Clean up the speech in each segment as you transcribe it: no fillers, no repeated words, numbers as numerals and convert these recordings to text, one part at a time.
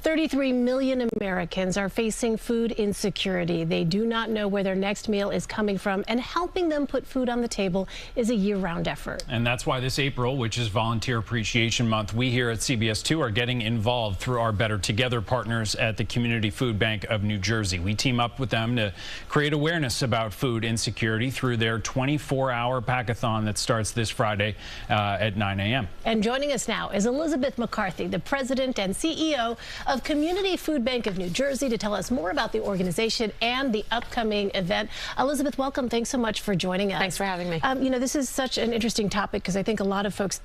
33 million Americans are facing food insecurity. They do not know where their next meal is coming from, and helping them put food on the table is a year-round effort. And that's why this April, which is Volunteer Appreciation Month, we here at CBS 2 are getting involved through our Better Together partners at the Community Food Bank of New Jersey. We team up with them to create awareness about food insecurity through their 24-hour Pack-a-Thon that starts this Friday at 9 a.m. And joining us now is Elizabeth McCarthy, the president and CEO of Community Food Bank of New Jersey, to tell us more about the organization and the upcoming event. Elizabeth, welcome. Thanks so much for joining us. Thanks for having me. You know, this is such an interesting topic because I think a lot of folks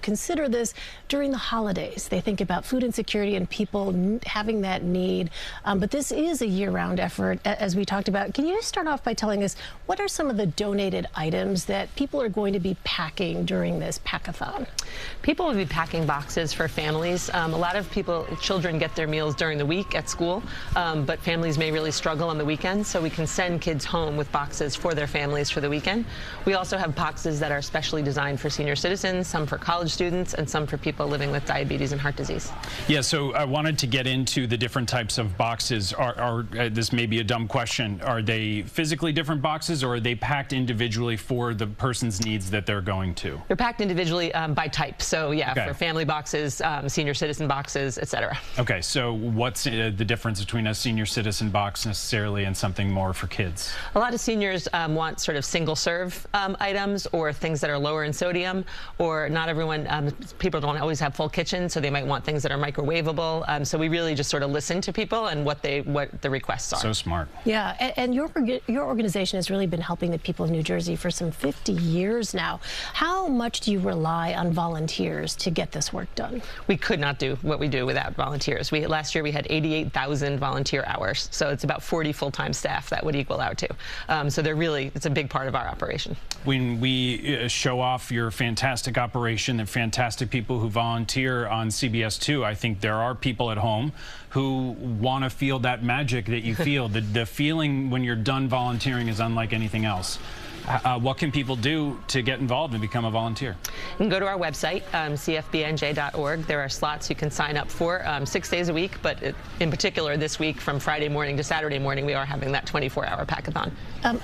consider this during the holidays. They think about food insecurity and people having that need. But this is a year-round effort, as we talked about. Can you just start off by telling us what are some of the donated items that people are going to be packing during this Pack-a-Thon? People will be packing boxes for families. A lot of children get their meals during the week at school, but families may really struggle on the weekends, so we can send kids home with boxes for their families for the weekend. We also have boxes that are specially designed for senior citizens, some for college students, and some for people living with diabetes and heart disease. Yeah, so I wanted to get into the different types of boxes. This may be a dumb question. Are they physically different boxes, or are they packed individually for the person's needs that they're going to? They're packed individually by type. So yeah, okay. For family boxes, senior citizen boxes, etc. Okay, so what's the difference between a senior citizen box necessarily and something more for kids? A lot of seniors want sort of single serve items, or things that are lower in sodium, or not everyone, people don't always have full kitchens, so they might want things that are microwavable. So we really just sort of listen to people and what the requests are. So smart. Yeah, and your organization has really been helping the people of New Jersey for some 50 years now. How much do you rely on volunteers to get this work done? We could not do what we do without volunteers. Last year we had 88,000 volunteer hours, so it's about 40 full-time staff that would equal out to. So it's a big part of our operation. When we show off your fantastic operation, the fantastic people who volunteer on CBS 2, I think there are people at home who want to feel that magic that you feel. The feeling when you're done volunteering is unlike anything else. What can people do to get involved and become a volunteer? You can go to our website, cfbnj.org. There are slots you can sign up for 6 days a week, but in particular this week from Friday morning to Saturday morning, we are having that 24-hour Pack-a-Thon.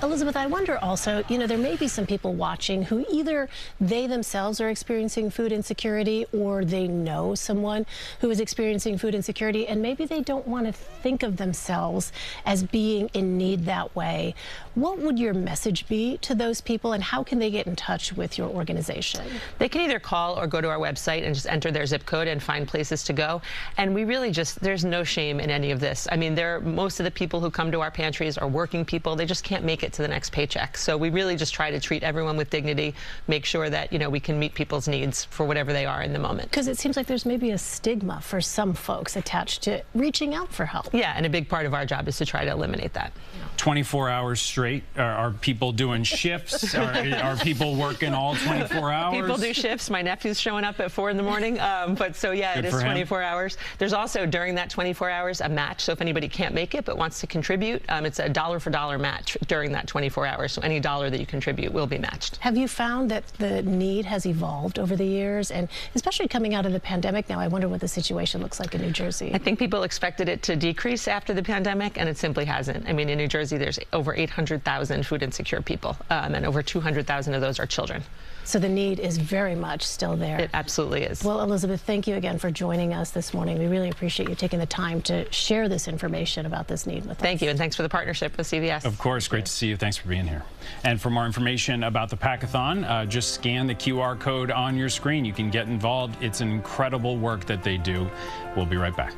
Elizabeth, I wonder also, there may be some people watching who either they themselves are experiencing food insecurity, or they know someone who is experiencing food insecurity, and maybe they don't want to think of themselves as being in need that way. What would your message be to those people, and how can they get in touch with your organization? They can either call or go to our website and just enter their zip code and find places to go. And we really there's no shame in any of this. I mean, most of the people who come to our pantries are working people. They just can't make it to the next paycheck. So we really just try to treat everyone with dignity, make sure that, we can meet people's needs for whatever they are in the moment. Because it seems like there's maybe a stigma for some folks attached to reaching out for help. Yeah, and a big part of our job is to try to eliminate that. 24 hours straight? Are people doing shifts? Are people working all 24 hours? People do shifts. My nephew's showing up at 4 in the morning. But so yeah, it is 24 hours. There's also during that 24 hours a match. So if anybody can't make it but wants to contribute, it's a dollar-for-dollar match during that 24 hours. So any dollar that you contribute will be matched. Have you found that the need has evolved over the years, and especially coming out of the pandemic now? I wonder what the situation looks like in New Jersey. I think people expected it to decrease after the pandemic, and it simply hasn't. I mean, in New Jersey, there's over 800,000 food insecure people, and over 200,000 of those are children. So the need is very much still there. It absolutely is. Well, Elizabeth, thank you again for joining us this morning. We really appreciate you taking the time to share this information about this need with us. Thank you, and thanks for the partnership with CBS. Of course, great to see you. Thanks for being here. And for more information about the Pack-a-Thon, just scan the QR code on your screen. You can get involved. It's incredible work that they do. We'll be right back.